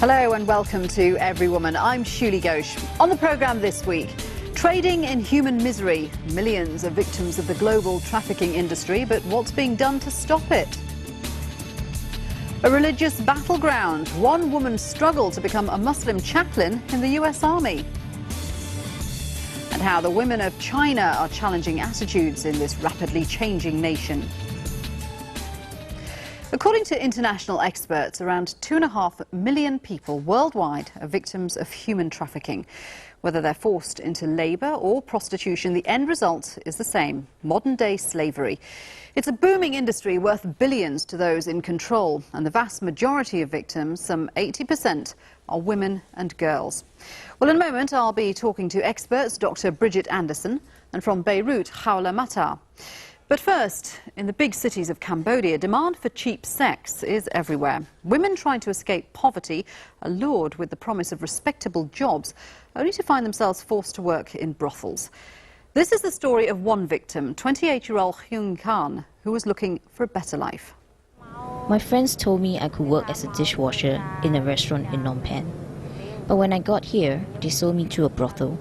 Hello and welcome to Everywoman. I'm Shuli Ghosh. On the programme this week, trading in human misery. Millions are victims of the global trafficking industry, but what's being done to stop it? A religious battleground. One woman struggled to become a Muslim chaplain in the US Army. And how the women of China are challenging attitudes in this rapidly changing nation. According to international experts, around 2.5 million people worldwide are victims of human trafficking. Whether they're forced into labour or prostitution, the end result is the same: modern-day slavery. It's a booming industry worth billions to those in control, and the vast majority of victims, some 80%, are women and girls. Well, in a moment, I'll be talking to experts, Dr. Bridget Anderson, and from Beirut, Haula Matar. But first, in the big cities of Cambodia, demand for cheap sex is everywhere. Women trying to escape poverty are lured with the promise of respectable jobs, only to find themselves forced to work in brothels. This is the story of one victim, 28-year-old Hyun Khan, who was looking for a better life. My friends told me I could work as a dishwasher in a restaurant in Phnom Penh. But when I got here, they sold me to a brothel.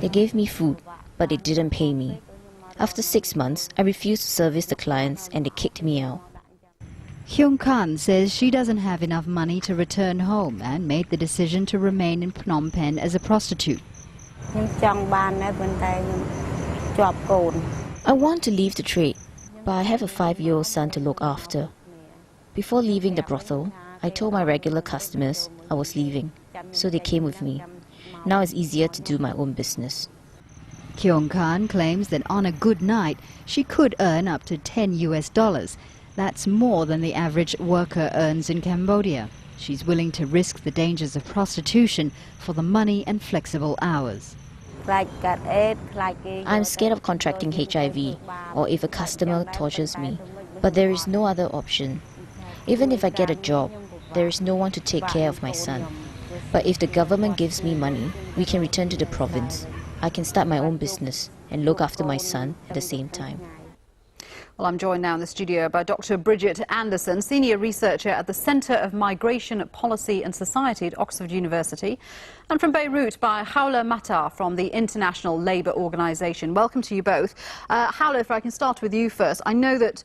They gave me food, but they didn't pay me. After 6 months, I refused to service the clients and they kicked me out. Hyun Khan says she doesn't have enough money to return home and made the decision to remain in Phnom Penh as a prostitute. I want to leave the trade, but I have a 5-year-old son to look after. Before leaving the brothel, I told my regular customers I was leaving, so they came with me. Now it's easier to do my own business. Hyun Khan claims that on a good night, she could earn up to $10. That's more than the average worker earns in Cambodia. She's willing to risk the dangers of prostitution for the money and flexible hours. I'm scared of contracting HIV or if a customer tortures me, but there is no other option. Even if I get a job, there is no one to take care of my son. But if the government gives me money, we can return to the province. I can start my own business and look after my son at the same time. Well, I'm joined now in the studio by Dr. Bridget Anderson, Senior Researcher at the Centre of Migration Policy and Society at Oxford University, and from Beirut by Haula Matar from the International Labour Organization. Welcome to you both. Haula, if I can start with you first. I know that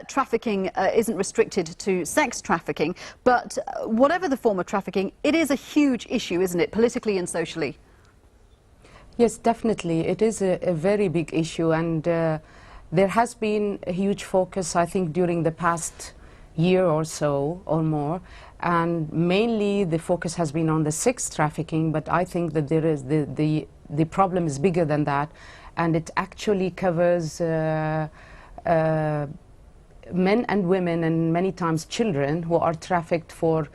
trafficking isn't restricted to sex trafficking, but whatever the form of trafficking, it is a huge issue, isn't it, politically and socially? Yes, definitely. It is a very big issue, and there has been a huge focus, I think, during the past year or so or more, and mainly the focus has been on the sex trafficking, but I think that there is the problem is bigger than that, and it actually covers men and women and many times children who are trafficked for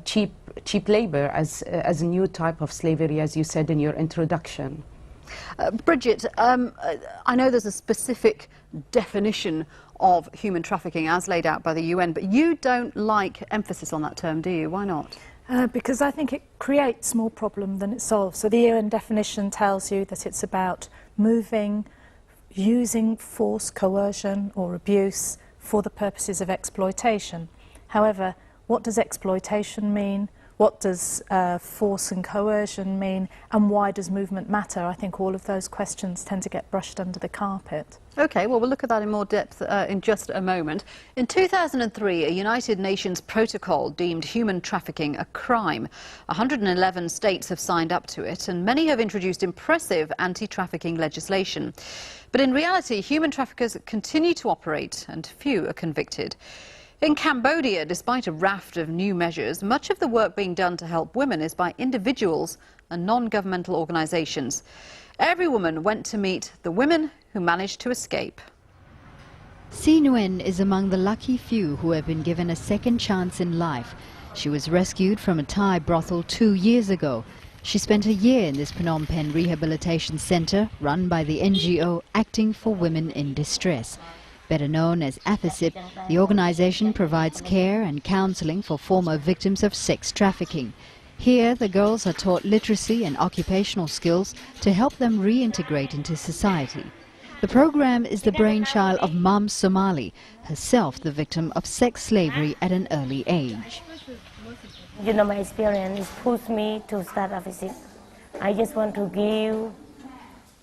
cheap labor as a new type of slavery, as you said in your introduction. Bridget, I know there's a specific definition of human trafficking as laid out by the UN, but you don't like emphasis on that term, do you? Why not? Because I think it creates more problem than it solves. So the UN definition tells you that it's about moving, using force, coercion or abuse for the purposes of exploitation. However, what does exploitation mean? What does force and coercion mean? And why does movement matter? I think all of those questions tend to get brushed under the carpet. OK, well, we'll look at that in more depth in just a moment. In 2003, a United Nations protocol deemed human trafficking a crime. 111 states have signed up to it, and many have introduced impressive anti-trafficking legislation. But in reality, human traffickers continue to operate, and few are convicted. In Cambodia, despite a raft of new measures, much of the work being done to help women is by individuals and non-governmental organisations. Everywoman went to meet the women who managed to escape. Si Nguyen is among the lucky few who have been given a second chance in life. She was rescued from a Thai brothel 2 years ago. She spent a year in this Phnom Penh rehabilitation centre run by the NGO Acting for Women in Distress. Better known as AFICIP, the organisation provides care and counselling for former victims of sex trafficking. Here, the girls are taught literacy and occupational skills to help them reintegrate into society. The program is the brainchild of Mam Somali, herself the victim of sex slavery at an early age. You know, my experience pushed me to start a visit. I just want to give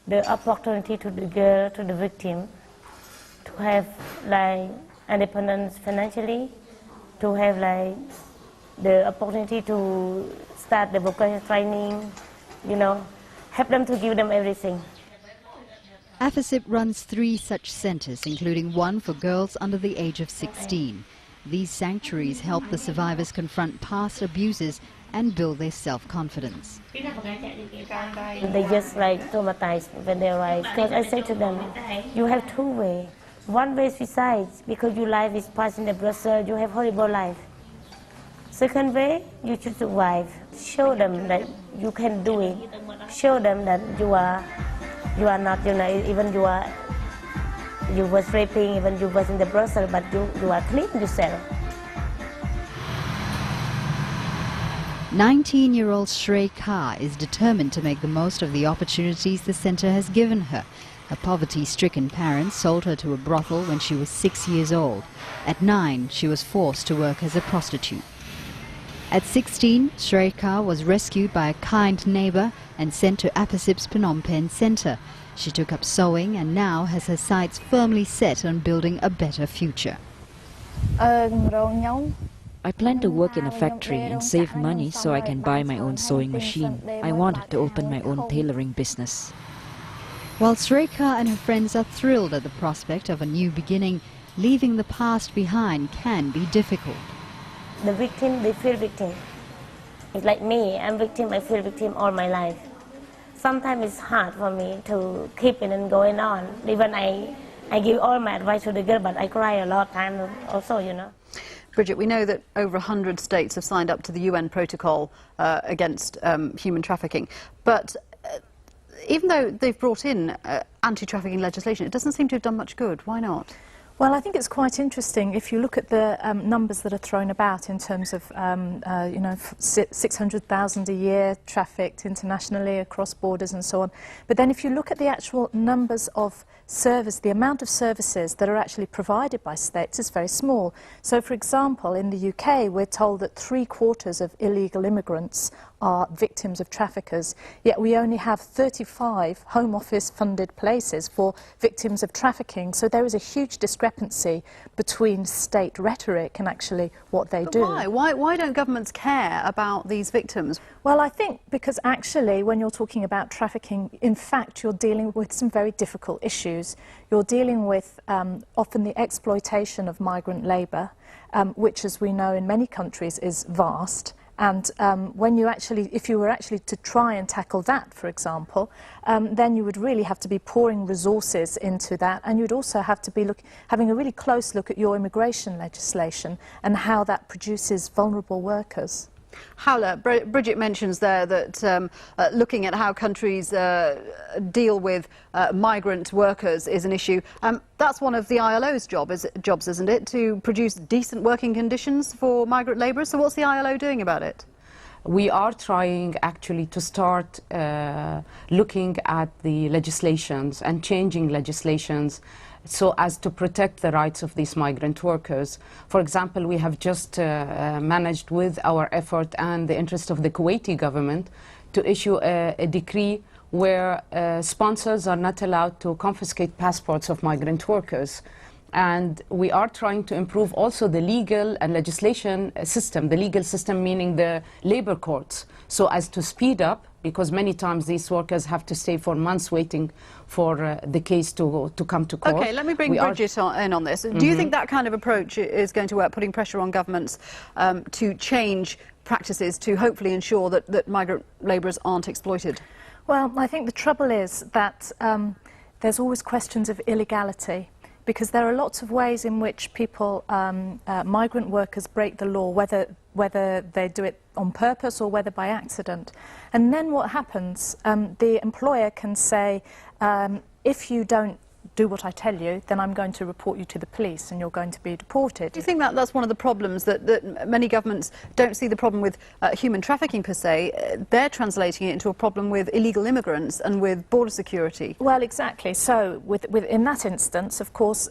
the opportunity to the girl, to the victim, to have like independence financially, to have like the opportunity to start the vocational training, you know, help them to give them everything. AFASIP runs 3 such centres, including one for girls under the age of 16. These sanctuaries help the survivors confront past abuses and build their self-confidence. They just like traumatized when they arrive. Because I say to them, you have 2 ways. One way is suicide, because your life is passed in the browser, you have horrible life. Second way, you should survive. Show them that you can do it. Show them that you are not, you know, even you was raping, even you was in the browser, but you are clean yourself. 19-year-old Shrey Kar is determined to make the most of the opportunities the centre has given her. Her poverty-stricken parents sold her to a brothel when she was 6 years old. At 9, she was forced to work as a prostitute. At 16, Shrey Kar was rescued by a kind neighbour and sent to AFASIP's Phnom Penh centre. She took up sewing and now has her sights firmly set on building a better future. I plan to work in a factory and save money so I can buy my own sewing machine. I want to open my own tailoring business. While Shrey Kar and her friends are thrilled at the prospect of a new beginning, leaving the past behind can be difficult. The victim, they feel victim. It's like me, I'm victim, I feel victim all my life. Sometimes it's hard for me to keep it and going on. Even I give all my advice to the girl, but I cry a lot of times also, you know. Bridget, we know that over 100 states have signed up to the UN protocol against human trafficking, but even though they've brought in anti-trafficking legislation, it doesn't seem to have done much good. Why not? Well, I think it's quite interesting if you look at the numbers that are thrown about in terms of, you know, 600,000 a year trafficked internationally across borders and so on. But then if you look at the actual numbers of the amount of services that are actually provided by states is very small. So, for example, in the UK, we're told that 3/4 of illegal immigrants are victims of traffickers, yet we only have 35 Home Office funded places for victims of trafficking. So there is a huge discrepancy between state rhetoric and actually what they do. Why don't governments care about these victims? Well, I think because actually when you're talking about trafficking, in fact you're dealing with some very difficult issues. You're dealing with often the exploitation of migrant labour, which, as we know in many countries, is vast. And if you were actually to try and tackle that, for example, then you would really have to be pouring resources into that, and you'd also have to be having a really close look at your immigration legislation and how that produces vulnerable workers. Howler, Bridget mentions there that looking at how countries deal with migrant workers is an issue. That's one of the ILO's jobs, isn't it, to produce decent working conditions for migrant labourers? So what's the ILO doing about it? We are trying actually to start looking at the legislations and changing legislations so as to protect the rights of these migrant workers. For example, we have just managed with our effort and the interest of the Kuwaiti government to issue a decree where sponsors are not allowed to confiscate passports of migrant workers. And we are trying to improve also the legal and legislation system, the legal system meaning the labor courts, so as to speed up, because many times these workers have to stay for months waiting for the case to come to court. OK, let me bring Bridget in on this. Do you think that kind of approach is going to work, putting pressure on governments to change practices to hopefully ensure that migrant labourers aren't exploited? Well, I think the trouble is that there's always questions of illegality, because there are lots of ways in which people, migrant workers, break the law, whether they do it on purpose or whether by accident. And then what happens, the employer can say, if you don't do what I tell you, then I'm going to report you to the police and you're going to be deported. Do you think that that's one of the problems, that many governments don't see the problem with human trafficking per se? They're translating it into a problem with illegal immigrants and with border security. Well, exactly. So in that instance, of course,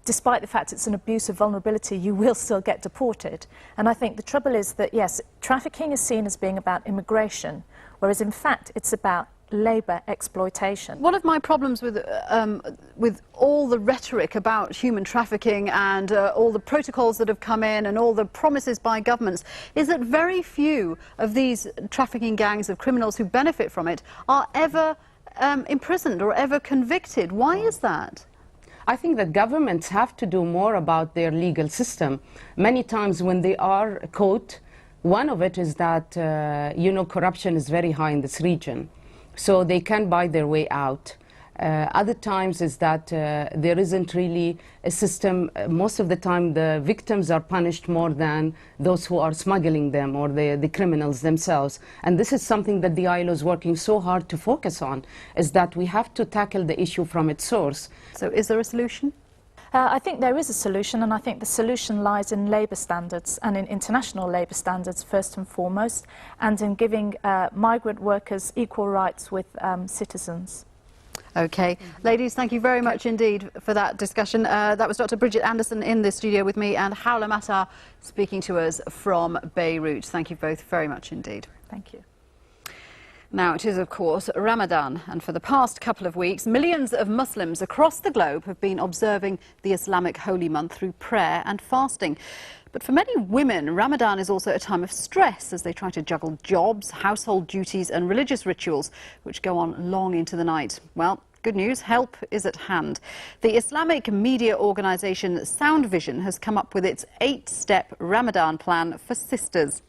despite the fact it's an abuse of vulnerability, you will still get deported. And I think the trouble is that, yes, trafficking is seen as being about immigration, whereas in fact it's about labour exploitation. One of my problems with all the rhetoric about human trafficking and all the protocols that have come in and all the promises by governments is that very few of these trafficking gangs of criminals who benefit from it are ever imprisoned or ever convicted. Why is that? I think that governments have to do more about their legal system. Many times when they are caught, one of it is that, you know, corruption is very high in this region. So they can buy their way out. Other times is that there isn't really a system. Most of the time the victims are punished more than those who are smuggling them or the criminals themselves. And this is something that the ILO is working so hard to focus on, is that we have to tackle the issue from its source. So is there a solution? I think there is a solution, and I think the solution lies in labour standards and in international labour standards first and foremost, and in giving migrant workers equal rights with citizens. OK. Ladies, thank you very much indeed for that discussion. That was Dr. Bridget Anderson in the studio with me and Hawla Matar speaking to us from Beirut. Thank you both very much indeed. Thank you. Now, it is, of course, Ramadan, and for the past couple of weeks, millions of Muslims across the globe have been observing the Islamic holy month through prayer and fasting. But for many women, Ramadan is also a time of stress as they try to juggle jobs, household duties and religious rituals, which go on long into the night. Well, good news, help is at hand. The Islamic media organisation Sound Vision has come up with its 8-step Ramadan plan for sisters.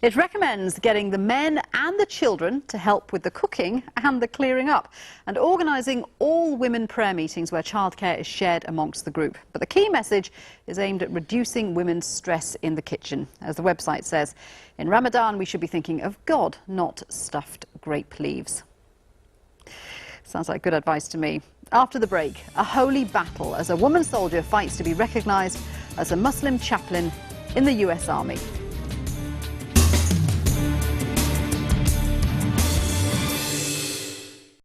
It recommends getting the men and the children to help with the cooking and the clearing up, and organising all-women prayer meetings where childcare is shared amongst the group. But the key message is aimed at reducing women's stress in the kitchen. As the website says, in Ramadan we should be thinking of God, not stuffed grape leaves. Sounds like good advice to me. After the break, a holy battle as a woman soldier fights to be recognised as a Muslim chaplain in the US Army.